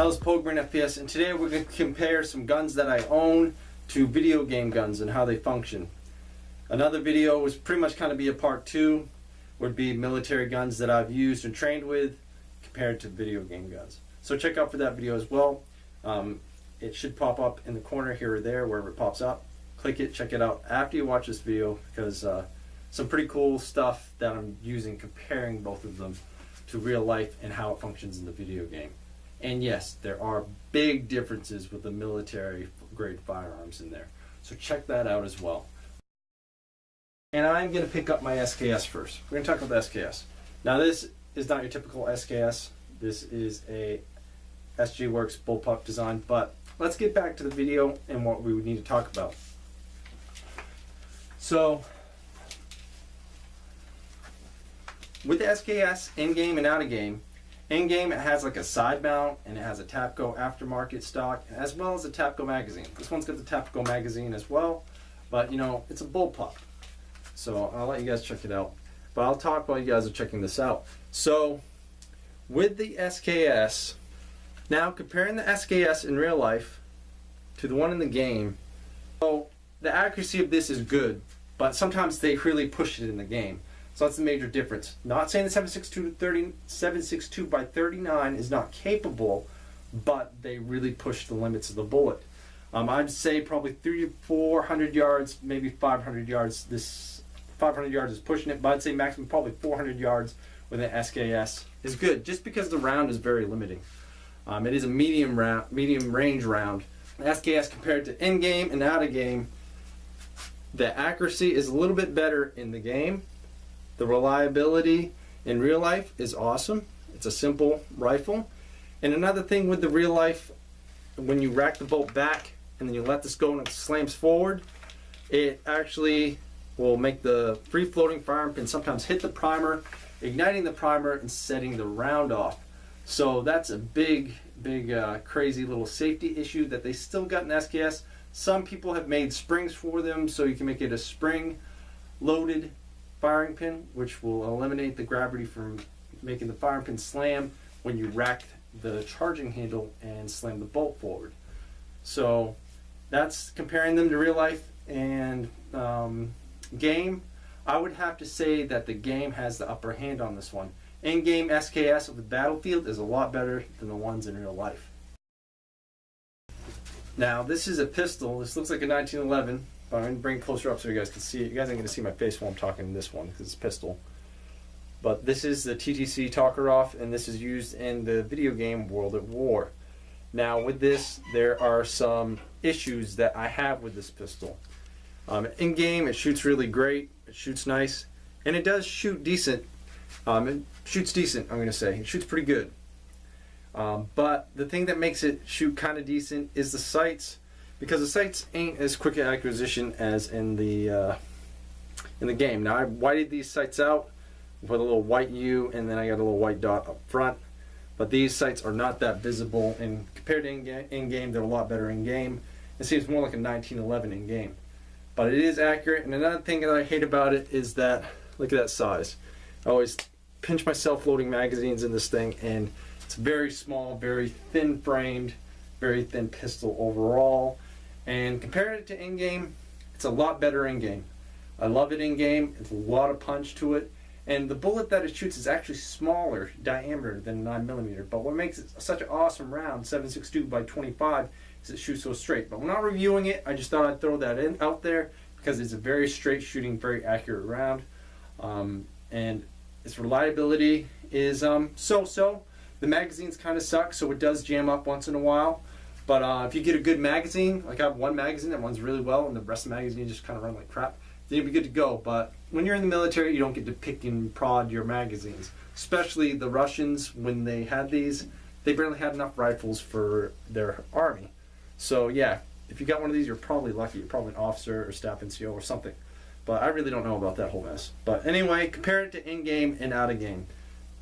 How's Pogman FPS, and today we're going to compare some guns that I own to video game guns and how they function. Another video was pretty much kind of be a part 2, would be military guns that I've used and trained with compared to video game guns. So check out for that video as well. It should pop up in the corner here or there, wherever it pops up. Click it, check it out after you watch this video, because some pretty cool stuff that I'm using comparing both of them to real life and how it functions in the video game. And yes, there are big differences with the military grade firearms in there. So check that out as well. And I'm going to pick up my SKS first. We're going to talk about the SKS. Now this is not your typical SKS. This is a SG Works bullpup design. But let's get back to the video and what we would need to talk about. So with the SKS in-game and out-of-game, in-game it has like a side mount and it has a Tapco aftermarket stock as well as a Tapco magazine. This one's got the Tapco magazine as well, but you know, it's a bullpup. So I'll let you guys check it out. But I'll talk while you guys are checking this out. So with the SKS, now comparing the SKS in real life to the one in the game, so the accuracy of this is good, but sometimes they really push it in the game. So that's the major difference. Not saying the 762 by 39 is not capable, but they really push the limits of the bullet. I'd say probably 300 to 400 yards, maybe 500 yards. This 500 yards is pushing it, but I'd say maximum probably 400 yards with an SKS is good, just because the round is very limiting. It is a medium range round. The SKS compared to in-game and out-of-game, the accuracy is a little bit better in the game. The reliability in real life is awesome. It's a simple rifle. And another thing with the real life, when you rack the bolt back and then you let this go and it slams forward, it actually will make the free-floating firearm pin sometimes hit the primer, igniting the primer and setting the round off. So that's a big, crazy little safety issue that they still got in SKS. Some people have made springs for them, so you can make it a spring-loaded firing pin, which will eliminate the gravity from making the firing pin slam when you rack the charging handle and slam the bolt forward. So that's comparing them to real life and game. I would have to say that the game has the upper hand on this one. In-game SKS of the battlefield is a lot better than the ones in real life. Now this is a pistol. This looks like a 1911. But I'm going to bring it closer up so you guys can see it. You guys aren't going to see my face while I'm talking to this one because it's a pistol. But this is the TTC Tokarev, and this is used in the video game World at War. Now with this, there are some issues that I have with this pistol. In game, it shoots really great. It shoots nice, and it does shoot decent. It shoots decent, I'm going to say. It shoots pretty good. But the thing that makes it shoot kind of decent is the sights. Because the sights ain't as quick an acquisition as in the game. Now I whited these sights out, put a little white U, and then I got a little white dot up front. But these sights are not that visible, and compared to in-game, they're a lot better in-game. It seems more like a 1911 in-game. But it is accurate, and another thing that I hate about it is that, look at that size. I always pinch myself loading magazines in this thing, and it's very small, very thin-framed, very thin pistol overall. And compared it to in-game, it's a lot better in-game. I love it in-game. It's a lot of punch to it. And the bullet that it shoots is actually smaller diameter than 9mm. But what makes it such an awesome round, 762 by 25, is it shoots so straight. But we're not reviewing it. I just thought I'd throw that out there because it's a very straight shooting, very accurate round. And its reliability is so-so. The magazines kind of suck, so it does jam up once in a while. But if you get a good magazine, like I have one magazine that runs really well and the rest of the magazine just kind of run like crap, then you'll be good to go. But when you're in the military, you don't get to pick and prod your magazines. Especially the Russians, when they had these, they barely had enough rifles for their army. So yeah, if you got one of these, you're probably lucky. You're probably an officer or staff NCO or something. But I really don't know about that whole mess. But anyway, compare it to in-game and out-of-game.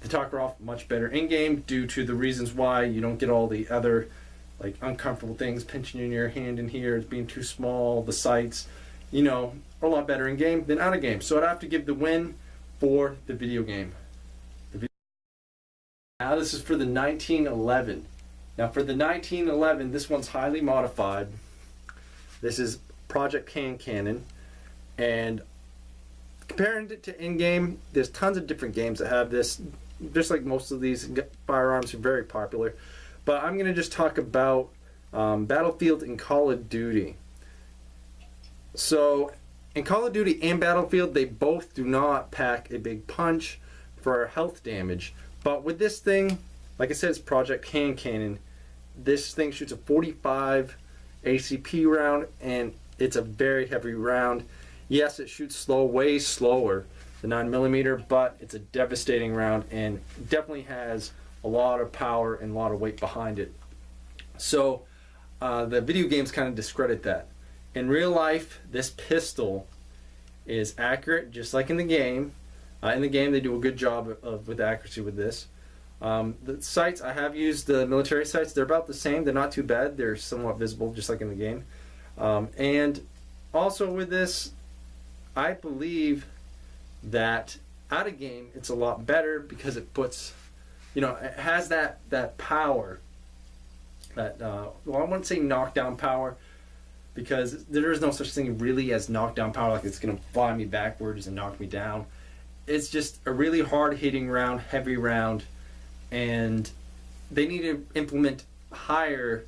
The Tokarev, much better in-game due to the reasons why you don't get all the other like uncomfortable things pinching in your hand in here, it's being too small, the sights, you know, are a lot better in game than out of game. So I'd have to give the win for the video game. Now this is for the 1911. Now for the 1911, this one's highly modified. This is Project Cannon, and comparing it to in-game, there's tons of different games that have this. Just like most of these firearms are very popular, but I'm going to just talk about Battlefield and Call of Duty. So in Call of Duty and Battlefield, they both do not pack a big punch for health damage. But with this thing, like I said, it's Project Cannon. This thing shoots a 45 ACP round, and it's a very heavy round. Yes, it shoots slow, way slower than 9mm, but it's a devastating round and definitely has a lot of power and a lot of weight behind it. So the video games kind of discredit that. In real life, this pistol is accurate, just like in the game. In the game, they do a good job with accuracy with this. The sights, I have used the military sights. They're about the same. They're not too bad. They're somewhat visible, just like in the game. And also with this, I believe that out of game, it's a lot better because it puts, it has that power. That well, I wouldn't say knockdown power, because there is no such thing really as knockdown power, like it's going to fly me backwards and knock me down. It's just a really hard-hitting round, heavy round, and they need to implement higher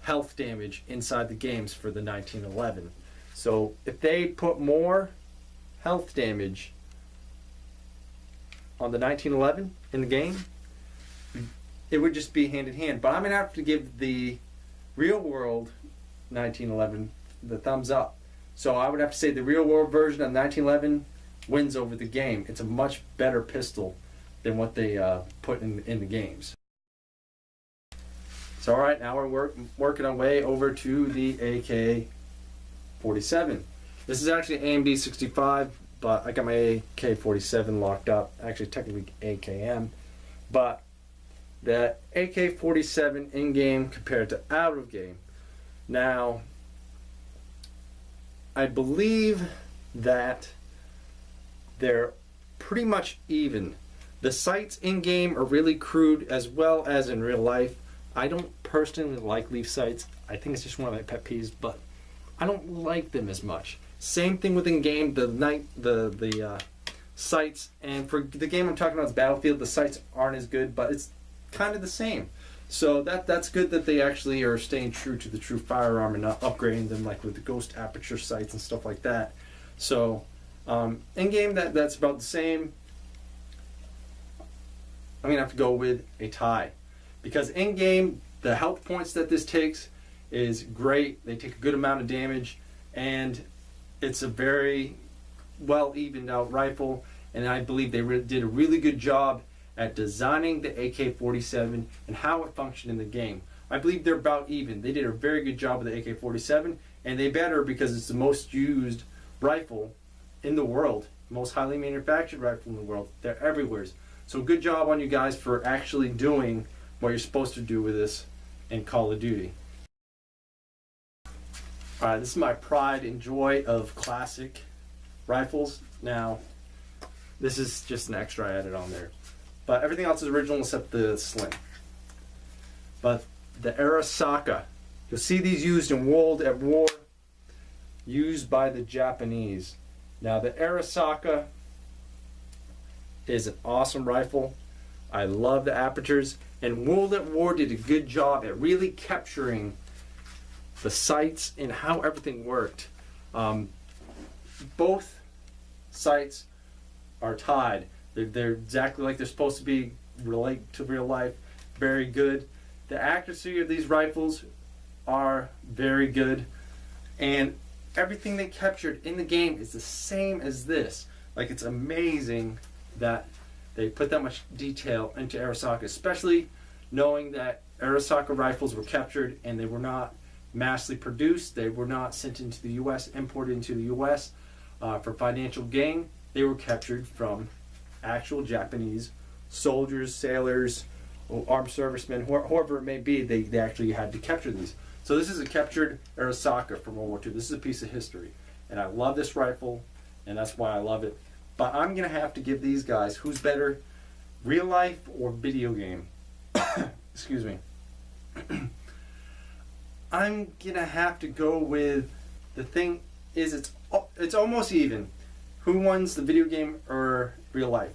health damage inside the games for the 1911. So if they put more health damage on the 1911 in the game, it would just be hand in hand. But I'm going to have to give the real world 1911 the thumbs up. So I would have to say the real world version of 1911 wins over the game. It's a much better pistol than what they put in the games. So alright, now we're working our way over to the AK-47. This is actually AMD 65, but I got my AK-47 locked up. Actually, technically AKM. But the AK-47 in-game compared to out-of-game. Now, I believe that they're pretty much even. The sights in-game are really crude as well as in real life. I don't personally like leaf sights. I think it's just one of my pet peeves, but I don't like them as much. Same thing with in-game, the sights, and for the game I'm talking about is Battlefield, the sights aren't as good, but it's kind of the same. So that's good that they actually are staying true to the true firearm and not upgrading them like with the ghost aperture sights and stuff like that. So in game that's about the same. I'm gonna have to go with a tie, because in game the health points that this takes is great. They take a good amount of damage, and it's a very well evened out rifle, and I believe they did a really good job at designing the AK-47 and how it functioned in the game. I believe they're about even. They did a very good job with the AK-47, and they better because it's the most used rifle in the world, most highly manufactured rifle in the world. They're everywhere. So good job on you guys for actually doing what you're supposed to do with this in Call of Duty. Alright, this is my pride and joy of classic rifles. Now, this is just an extra I added on there. But everything else is original except the sling. But the Arasaka, you'll see these used in World at War, used by the Japanese. Now the Arasaka is an awesome rifle. I love the apertures, and World at War did a good job at really capturing the sights and how everything worked. Both sights are tied. They're exactly like they're supposed to be, relate to real life. Very good. The accuracy of these rifles are very good, and everything they captured in the game is the same as this. Like, it's amazing that they put that much detail into Arasaka, especially knowing that Arasaka rifles were captured and they were not massively produced. They were not sent into the U.S., imported into the U.S. For financial gain. They were captured from actual Japanese soldiers, sailors, armed servicemen, whoever it may be. They actually had to capture these. So this is a captured Arasaka from World War II. This is a piece of history, and I love this rifle, and that's why I love it. But I'm gonna have to give these guys, who's better, real life or video game? Excuse me. I'm gonna have to go with, the thing is, it's almost even. Who wins, the video game or real life?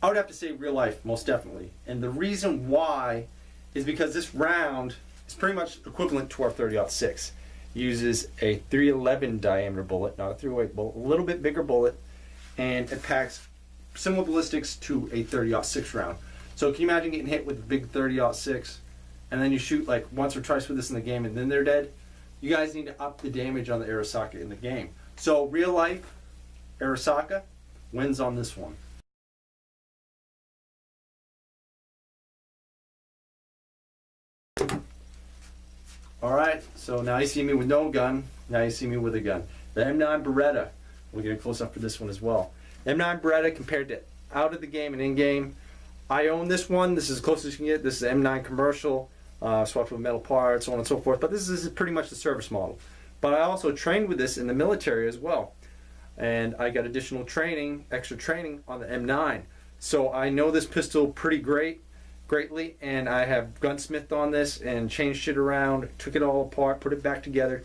I would have to say real life, most definitely. And the reason why is because this round is pretty much equivalent to our 30-06. Uses a 311 diameter bullet, not a 308 bullet, a little bit bigger bullet, and it packs similar ballistics to a 30-06 round. So can you imagine getting hit with a big 30-06, and then you shoot like once or twice with this in the game and then they're dead? You guys need to up the damage on the Arisaka in the game. So real life, Arisaka wins on this one. Alright, so now you see me with no gun, now you see me with a gun. The M9 Beretta, we'll get a close up for this one as well. M9 Beretta compared to out of the game and in game. I own this one, this is as close as you can get. This is M9 commercial, swapped with metal parts, so on and so forth, but this is pretty much the service model. But I also trained with this in the military as well. And I got additional training, extra training on the M9. So I know this pistol pretty greatly, and I have gunsmithed on this and changed shit around, took it all apart, put it back together,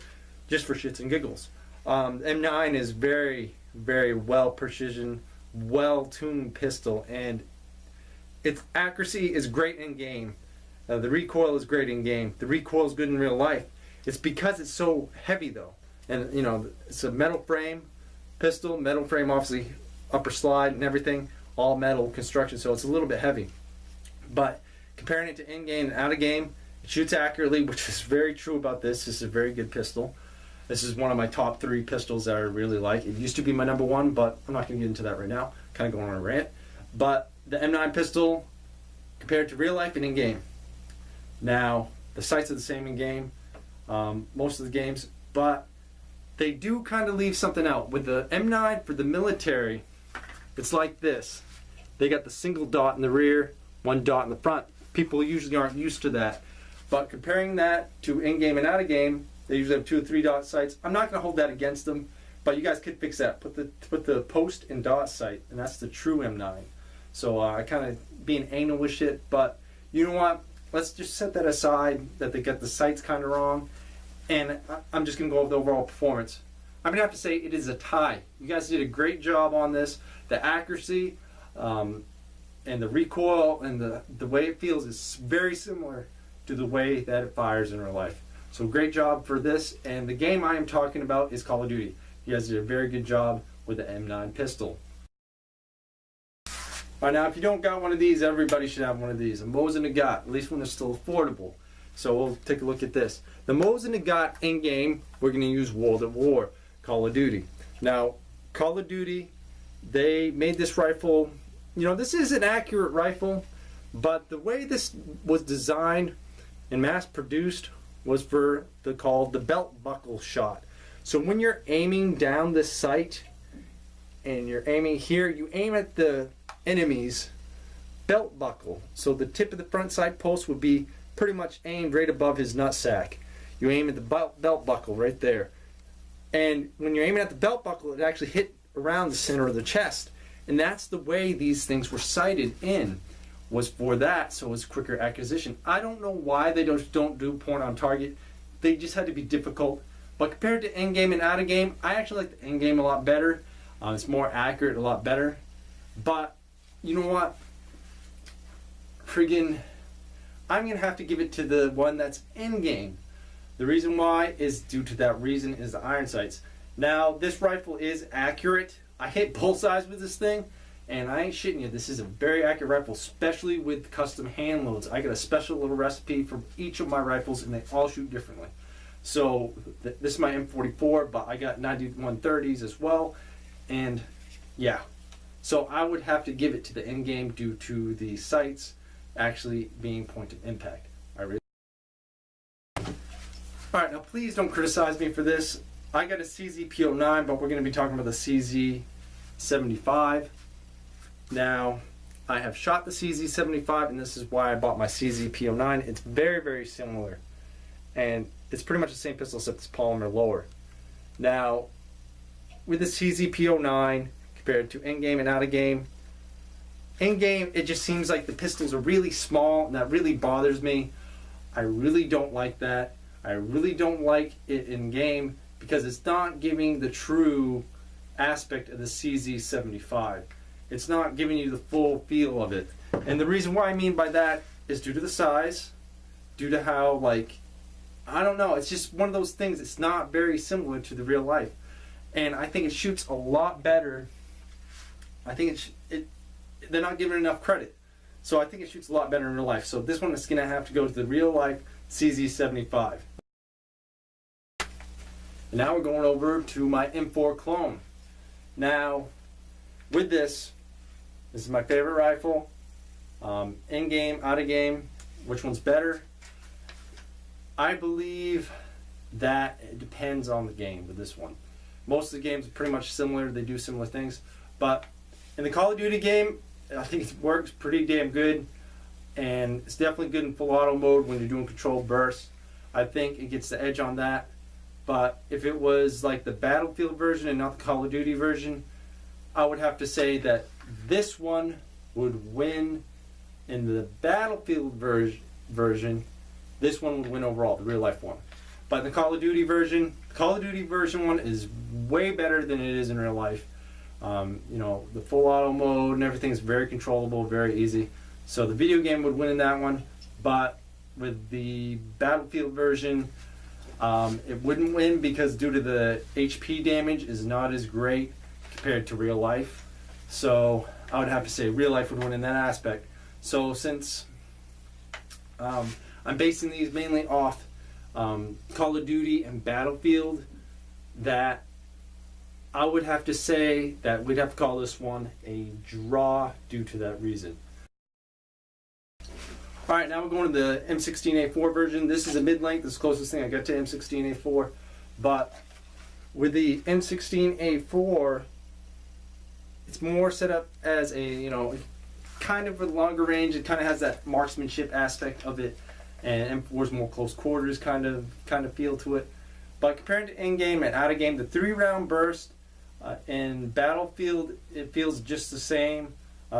just for shits and giggles. M9 is very, very well precision, well tuned pistol, and its accuracy is great in game. The recoil is great in game. The recoil is good in real life. It's because it's so heavy though, and you know, it's a metal frame pistol, metal frame obviously, upper slide and everything, all metal construction, so it's a little bit heavy. But comparing it to in-game and out-of-game, it shoots accurately, which is very true about this. This is a very good pistol. This is one of my top 3 pistols that I really like. It used to be my number 1, but I'm not going to get into that right now. Kind of going on a rant. But the M9 pistol, compared to real life and in-game. Now, the sights are the same in-game, most of the games, but they do kind of leave something out. With the M9 for the military, it's like this. They got the single dot in the rear, 1 dot in the front. People usually aren't used to that. But comparing that to in-game and out-of-game, they usually have 2 or 3 dot sights. I'm not going to hold that against them, but you guys could fix that. Put the post and dot sight, and that's the true M9. So I kind of being anal with shit, but you know what? Let's just set that aside, that they got the sights kind of wrong, and I'm just going to go over the overall performance. I'm going to have to say it is a tie. You guys did a great job on this. The accuracy, and the recoil and the way it feels is very similar to the way that it fires in real life. So great job for this, and the game I am talking about is Call of Duty. You guys did a very good job with the M9 pistol. Alright, now if you don't got one of these, everybody should have one of these. A Mosin Nagant, at least when they're still affordable. So we'll take a look at this. The Mosin Nagant in game, we're going to use World at War, Call of Duty. Now, Call of Duty, they made this rifle. You know, this is an accurate rifle, but the way this was designed and mass produced was for called the belt buckle shot. So when you're aiming down this sight and you're aiming here, you aim at the enemy's belt buckle. So the tip of the front sight post would be pretty much aimed right above his nutsack. You aim at the belt buckle right there. And when you're aiming at the belt buckle, it actually hit around the center of the chest. And that's the way these things were sighted in, was for that, so it's quicker acquisition. I don't know why they don't do point on target. They just had to be difficult. But compared to in-game and out-of-game, I actually like the in-game a lot better. It's more accurate, a lot better. But, you know what? Friggin', I'm going to have to give it to the one that's in-game. The reason why is due to that reason is the iron sights. Now, this rifle is accurate. I hit bullseyes with this thing, and I ain't shitting you. This is a very accurate rifle, especially with custom hand loads. I got a special little recipe for each of my rifles, and they all shoot differently. So this is my M44, but I got 9130s as well, and yeah. So I would have to give it to the in-game due to the sights actually being point of impact. Alright, now please don't criticize me for this. I got a CZ-P09, but we're going to be talking about the CZ-75. Now, I have shot the CZ-75, and this is why I bought my CZ-P09. It's very, very similar. And it's pretty much the same pistol except it's polymer lower. Now, with the CZ-P09, compared to in-game and out-of-game, in-game, it just seems like the pistols are really small, and that really bothers me. I really don't like that. I really don't like it in game because it's not giving the true aspect of the CZ75. It's not giving you the full feel of it. And the reason why I mean by that is due to the size, due to how, like, I don't know, it's just one of those things. It's not very similar to the real life. And I think it shoots a lot better. I think they're not giving it enough credit. So I think it shoots a lot better in real life. So this one is going to have to go to the real life CZ75. And now we're going over to my M4 clone. Now, with this is my favorite rifle. In-game, out-of-game, which one's better? I believe that it depends on the game with this one. Most of the games are pretty much similar. They do similar things. But in the Call of Duty game, I think it works pretty damn good. And it's definitely good in full auto mode when you're doing controlled bursts. I think it gets the edge on that. But if it was like the Battlefield version and not the Call of Duty version, I would have to say that this one would win in the Battlefield version. This one would win overall, the real life one. But the Call of Duty version one is way better than it is in real life. You know, the full auto mode and everything is very controllable, very easy. So the video game would win in that one. But with the Battlefield version, it wouldn't win because due to the HP damage is not as great compared to real life. So I would have to say real life would win in that aspect. So since I'm basing these mainly off Call of Duty and Battlefield, that I would have to say that we'd have to call this one a draw due to that reason. Alright, now we're going to the M16A4 version. This is a mid-length. This is the closest thing I got to M16A4. But with the M16A4, it's more set up as a, you know, kind of a longer range. It kind of has that marksmanship aspect of it. And M4 is more close quarters kind of feel to it. But compared to in-game and out-of-game, the 3-round burst in Battlefield, it feels just the same.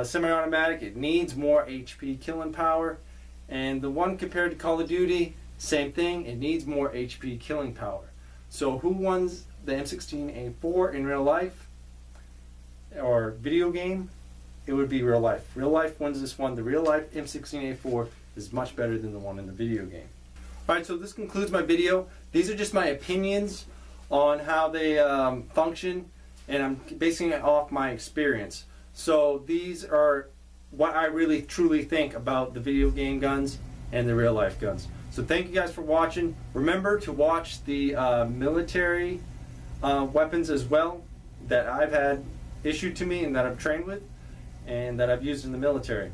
Semi-automatic, it needs more HP killing power. And the one compared to Call of Duty, same thing, it needs more HP killing power. So who wins the M16A4 in real life or video game? It would be real life. Real life wins this one. The real life M16A4 is much better than the one in the video game. Alright, so this concludes my video. These are just my opinions on how they function, and I'm basing it off my experience. So these are what I really truly think about the video game guns and the real life guns. So thank you guys for watching. Remember to watch the military weapons as well that I've had issued to me and that I've trained with and that I've used in the military.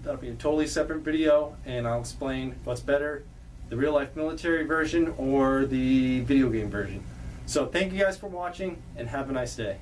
That'll be a totally separate video, and I'll explain what's better, the real life military version or the video game version. So thank you guys for watching, and have a nice day.